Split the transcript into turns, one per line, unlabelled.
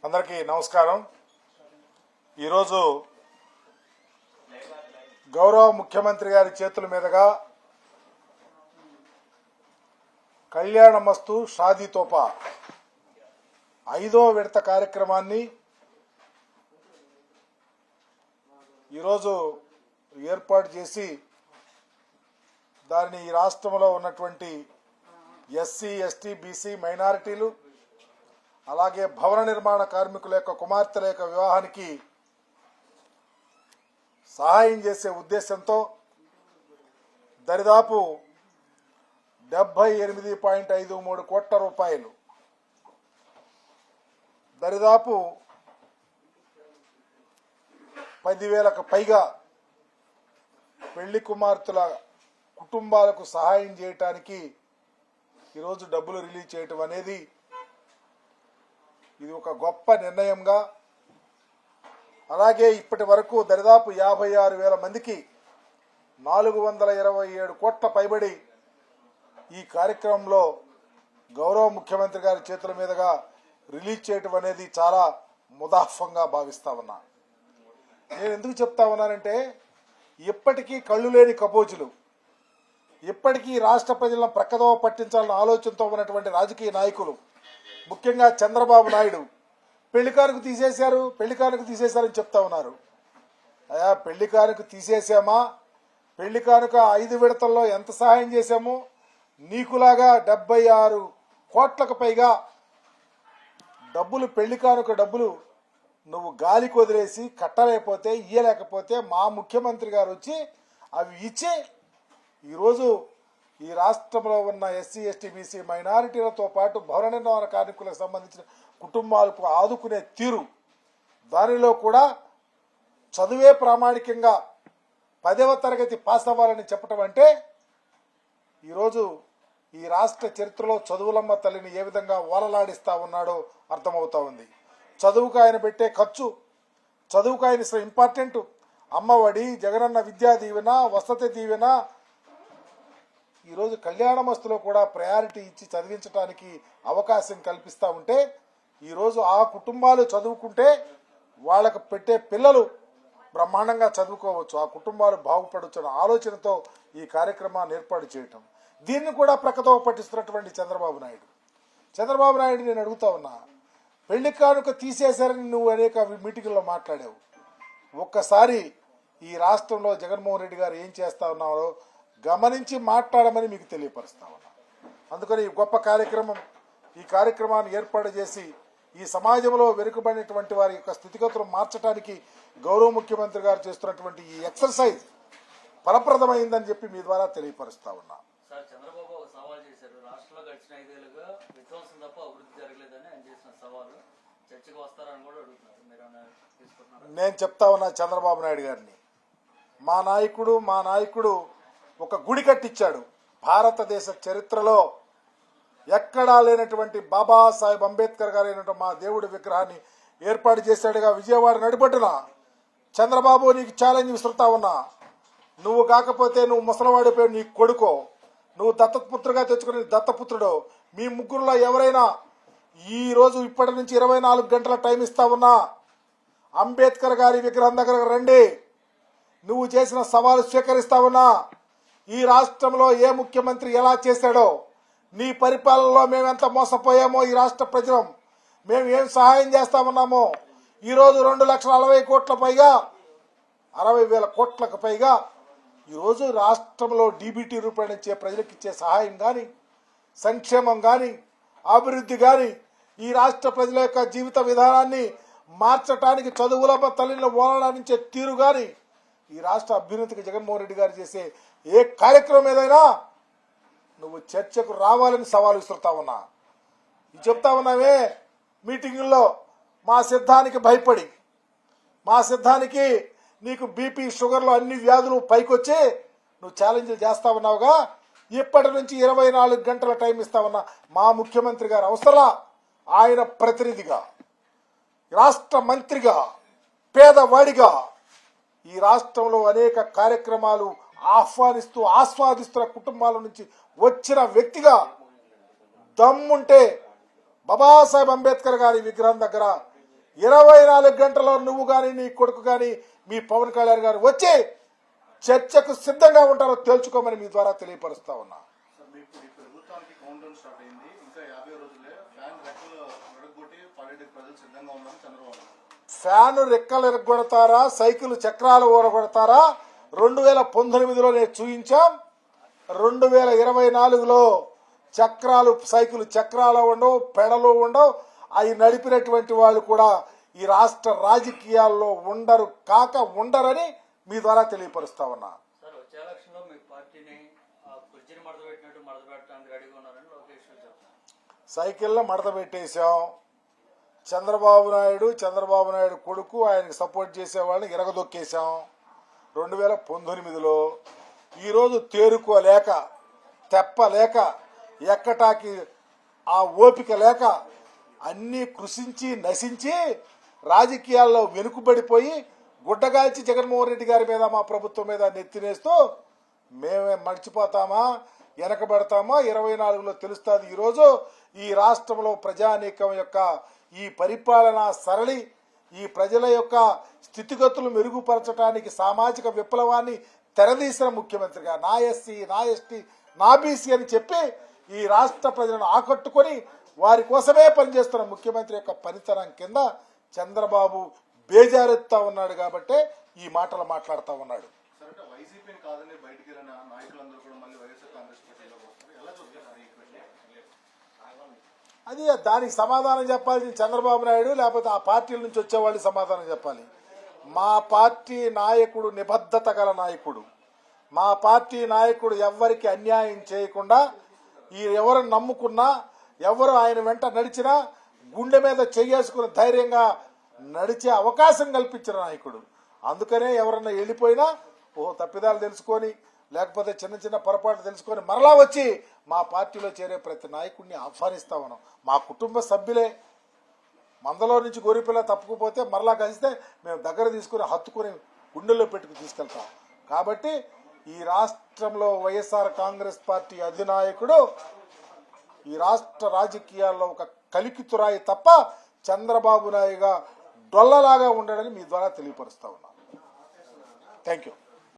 అందరికీ నమస్కారం. ఈరోజు గౌరవ ముఖ్యమంత్రి గారి చేతుల మీదుగా కళ్యాణమస్తు షాదీ తోఫా 5వ విడత కార్యక్రమాన్ని ఈరోజు ఏర్పాటు చేసి దానిని ఈ రాష్ట్రంలో ఉన్నటువంటి ఎస్సీ, ఎస్టీ, బీసీ మైనారిటీలు అలాగే భవన నిర్మాణ కార్మికుల యొక్క కుమార్తెల యొక్క వివాహానికి సహాయం చేసే ఉద్దేశంతో దరిదాపు 78.53 కోట్ల రూపాయలు, దరిదాపు 10,000కు పైగా పెళ్లి కుమార్తెల కుటుంబాలకు సహాయం చేయటానికి ఈరోజు డబ్బులు రిలీజ్ చేయటం అనేది ఇది ఒక గొప్ప నిర్ణయంగా, అలాగే ఇప్పటి వరకు దరిదాపు 56,000 మందికి 427 కోట్ల పైబడి ఈ కార్యక్రమంలో గౌరవ ముఖ్యమంత్రి గారి చేతుల మీదుగా రిలీజ్ చేయటం అనేది చాలా ముదాఫంగా భావిస్తా ఉన్నా. నేను ఎందుకు చెప్తా ఉన్నానంటే, ఇప్పటికీ కళ్ళు లేని కపోజులు, ఇప్పటికీ రాష్ట్ర ప్రజలను ప్రక్కదోవ పట్టించాలన్న ఆలోచనతో ఉన్నటువంటి రాజకీయ నాయకులు, ముఖ్యంగా చంద్రబాబు నాయుడు పెళ్లి కానుక తీసేశారని చెప్తా ఉన్నారు. అయా, పెళ్లి కానుక తీసేసామా? పెళ్లి కానుక 5 విడతల్లో ఎంత సహాయం చేశాము? నీకులాగా 76 కోట్లకు పైగా డబ్బులు, పెళ్లి కానుక డబ్బులు నువ్వు గాలికి వదిలేసి కట్టలేకపోతే, ఇయ్యలేకపోతే మా ముఖ్యమంత్రి గారు వచ్చి అవి ఇచ్చి ఈరోజు ఈ రాష్ట్రంలో ఉన్న ఎస్సీ, ఎస్టీ, బీసీ మైనారిటీలతో పాటు భవన నిర్మాణ కార్మికులకు సంబంధించిన కుటుంబాలకు ఆదుకునే తీరు, దానిలో కూడా చదువే ప్రామాణికంగా 10వ తరగతి పాస్ అవ్వాలని చెప్పటం అంటే ఈరోజు ఈ రాష్ట్ర చరిత్రలో చదువులమ్మ తల్లిని ఏ విధంగా ఓలలాడిస్తా ఉన్నాడో అర్థమవుతా ఉంది. చదువుకు ఆయన పెట్టే ఖర్చు, చదువుకు ఆయన ఇంపార్టెంట్. అమ్మఒడి, జగనన్న విద్యా దీవెన, వసతి దీవెన, ఈరోజు కళ్యాణమస్తులో కూడా ప్రయారిటీ ఇచ్చి చదివించడానికి అవకాశం కల్పిస్తూ ఉంటే, ఈరోజు ఆ కుటుంబాలు చదువుకుంటే వాళ్ళకు పెట్టే పిల్లలు బ్రహ్మాండంగా చదువుకోవచ్చు, ఆ కుటుంబాలు బాగుపడవచ్చు అనే ఆలోచనతో ఈ కార్యక్రమాన్ని ఏర్పాటు చేయటం, దీన్ని కూడా ప్రక్కతో పట్టిస్తున్నటువంటి చంద్రబాబు నాయుడు నేను అడుగుతా ఉన్నా, పెళ్లి కానుక తీసేశారని నువ్వు అనేక మీటింగుల్లో మాట్లాడావు. ఒక్కసారి ఈ రాష్ట్రంలో జగన్మోహన్ రెడ్డి గారు ఏం చేస్తా ఉన్నారో గమనించి మాట్లాడమని మీకు తెలియపరుస్తా ఉన్నా. అందుకని ఈ గొప్ప ఈ కార్యక్రమాన్ని ఏర్పాటు చేసి ఈ సమాజంలో వెనుకబడినటువంటి వారి యొక్క స్థితిగతులు మార్చడానికి గౌరవ ముఖ్యమంత్రి గారు చేస్తున్నటువంటి ఈ ఎక్సర్సైజ్ ఫలప్రదమైందని చెప్పి మీ ద్వారా తెలియపరుస్తా ఉన్నా.
సార్, చంద్రబాబు ఒక సవాల్ చేశారు. రాష్ట్రంలో గడిచిన 5 ఏళ్లుగా విధ్వంసం తప్ప అభివృద్ధి జరగలేదని ఆయన చేసిన సవాలు చర్చకు వస్తారని కూడా అడుగుతున్నారు. మీరు తీసుకుంటున్నారు?
నేను చెప్తా ఉన్నా చంద్రబాబు నాయుడు గారిని, మా నాయకుడు ఒక గుడి కట్టించాడు. భారతదేశ చరిత్రలో ఎక్కడా లేనటువంటి బాబాసాహెబ్ అంబేద్కర్ గారు అయినటువంటి మా దేవుడి విగ్రహాన్ని ఏర్పాటు చేశాడుగా విజయవాడ నడిబొడ్డున. చంద్రబాబు, నీకు ఛాలెంజ్ విసురుతా ఉన్నా, నువ్వు కాకపోతే నువ్వు ముసలవాడిపోయి నీ కొడుకో, నువ్వు దత్తపుత్రుగా తెచ్చుకుని దత్తపుత్రుడు, మీ ముగ్గురులో ఎవరైనా ఈ రోజు ఇప్పటి నుంచి 24 గంటల టైం ఇస్తా ఉన్నా, అంబేద్కర్ గారి విగ్రహం దగ్గరకు రండి, నువ్వు చేసిన సవాలు స్వీకరిస్తా ఉన్నా. ఈ రాష్ట్రంలో ఏ ముఖ్యమంత్రి ఎలా చేశాడో, నీ పరిపాలనలో మేమెంత మోసపోయామో, ఈ రాష్ట్ర ప్రజలం మేము ఏం సహాయం చేస్తామన్నామో, ఈరోజు 2,40,000 కోట్ల పైగా, 60,000 కోట్లకు పైగా ఈరోజు రాష్ట్రంలో డీబీటీ రూపాయలు ఇచ్చే ప్రజలకు ఇచ్చే సహాయం కానీ, సంక్షేమం కానీ, అభివృద్ధి కానీ, ఈ రాష్ట్ర ప్రజల యొక్క జీవిత విధానాన్ని మార్చడానికి చదువుల తల్లిని ఓలలాడించే తీరు కానీ, ఈ రాష్ట్ర అభ్యున్నతికి జగన్మోహన్ రెడ్డి గారు చేసే ఏ కార్యక్రమం ఏదైనా నువ్వు చర్చకు రావాలని సవాలు విసురుతా ఉన్నా. ఇది చెప్తా ఉన్నావే మీటింగుల్లో, మా సిద్ధానికి భయపడి, మా సిద్ధానికి నీకు బీపీ, షుగర్లు అన్ని వ్యాధులు పైకొచ్చి నువ్వు ఛాలెంజ్లు చేస్తా ఉన్నావుగా. ఇప్పటి నుంచి 24 గంటల టైం ఇస్తా ఉన్నా. మా ముఖ్యమంత్రి గారు అవసరం, ఆయన ప్రతినిధిగా, రాష్ట్ర మంత్రిగా, పేదవాడిగా ఈ రాష్ట్రంలో అనేక కార్యక్రమాలు ఆస్వాదిస్తున్న కుటుంబాల నుంచి వచ్చిన వ్యక్తిగా దమ్ముంటే బాబాసాహెబ్ అంబేద్కర్ గారి విగ్రహం దగ్గర 24 గంటల్లో నువ్వు కానీ నీ కొడుకు కానీ మీ పవన్ కళ్యాణ్ గారు వచ్చి చర్చకు సిద్ధంగా ఉంటారో తేల్చుకోమని మీ ద్వారా తెలియపరుస్తా ఉన్నా.
సార్, మీ ప్రభుత్వానికి కౌంట్ డౌన్ స్టార్ట్ అయింది. ఇంకా 50 రోజులే. ఫ్యాన్ రెక్కలు విడగొట్టి పర్యటనకు ప్రజలు సిద్ధంగా ఉన్నారని చంద్రబాబు నాయుడు.
ఫ్యాన్ రెక్కలు ఎరగొడతారా, సైకిల్ చక్రాలు ఊరగొడతారా? 2019లో నేను చూయించాం. 2024లో చక్రాలు సైకిల్ చక్రాలు ఉండవు, పెడలు ఉండవు. అవి నడిపినటువంటి వాళ్ళు కూడా ఈ రాష్ట్ర రాజకీయాల్లో ఉండరని మీ ద్వారా తెలియపరుస్తా ఉన్నా.
సార్, వచ్చే ఎలక్షన్ లో మీ పార్టీని కుర్చీని మడత పెట్టినట్టు మడత పెట్టడానికి రెడీగా ఉన్నారని లోకేష్ చెప్తున్నారు.
సైకిల్లో మడత పెట్టేశాం. చంద్రబాబు నాయుడు కొడుకు ఆయనకు సపోర్ట్ చేసే వాళ్ళని ఇరగదొక్కేశాం 2019లో. ఈరోజు తేరుకోలేక, తెప్పలేక, ఎక్కటాకి ఆ ఓపిక లేక అన్నీ కృషించి నశించి రాజకీయాల్లో వెనుకబడిపోయి గుడ్డగాల్చి జగన్మోహన్ రెడ్డి గారి మీద, మా ప్రభుత్వం మీద నెత్తినేస్తూ మేమే మర్చిపోతామా, వెనకబడతామా 24లో తెలుస్తుంది. ఈరోజు ఈ రాష్ట్రంలో ప్రజానీకం యొక్క ఈ పరిపాలనా సరళి, ఈ ప్రజల యొక్క స్థితిగతులు మెరుగుపరచడానికి సామాజిక విప్లవాన్ని తెరదీసిన ముఖ్యమంత్రిగా నా ఎస్సీ, నా ఎస్టీ, నా బీసీ అని చెప్పి ఈ రాష్ట్ర ప్రజలను ఆకట్టుకొని వారి కోసమే పనిచేస్తున్న ముఖ్యమంత్రి యొక్క పనితనం కింద చంద్రబాబు బేజారెత్తా ఉన్నాడు కాబట్టే ఈ మాటలు మాట్లాడుతూ ఉన్నాడు.
సార్, అంటే వైసీపీని కాదని బయటికి వెళ్ళిన నాయకులందరూ కూడా మళ్ళీ వైఎస్ఆర్ కాంగ్రెస్ పార్టీలోకి వస్తారు. ఎలా చూస్తారు?
అది దానికి సమాధానం చెప్పాల్సింది చంద్రబాబు నాయుడు, లేకపోతే ఆ పార్టీల నుంచి వచ్చేవాళ్ళు సమాధానం చెప్పాలి. మా పార్టీ నాయకుడు నిబద్ధత గల నాయకుడు. మా పార్టీ నాయకుడు ఎవ్వరికి అన్యాయం చేయకుండా, ఎవరు నమ్ముకున్నా, ఎవరు ఆయన వెంట నడిచినా గుండె మీద చెయ్యేసుకుని ధైర్యంగా నడిచే అవకాశం కల్పించిన నాయకుడు. అందుకనే ఎవరన్నా వెళ్ళిపోయినా తప్పిదాలు తెలుసుకొని, లేకపోతే చిన్న చిన్న పొరపాటు తెలుసుకొని మరలా వచ్చి మా పార్టీలో చేరే ప్రతి నాయకుడిని ఆహ్వానిస్తా ఉన్నాం. మా కుటుంబ సభ్యులే. మందలో నుంచి గొర్రెపిల్ల తప్పుకుపోతే మరలా కలిస్తే మేము దగ్గర తీసుకుని హత్తుకుని గుండెల్లో పెట్టుకుని తీసుకెళ్తాం. కాబట్టి ఈ రాష్ట్రంలో వైఎస్ఆర్ కాంగ్రెస్ పార్టీ అధినాయకుడు ఈ రాష్ట్ర రాజకీయాల్లో ఒక కలికితురాయి తప్ప చంద్రబాబు నాయుడుగా డొల్లలాగా ఉండడని మీ ద్వారా తెలియపరుస్తా ఉన్నాను. Thank you.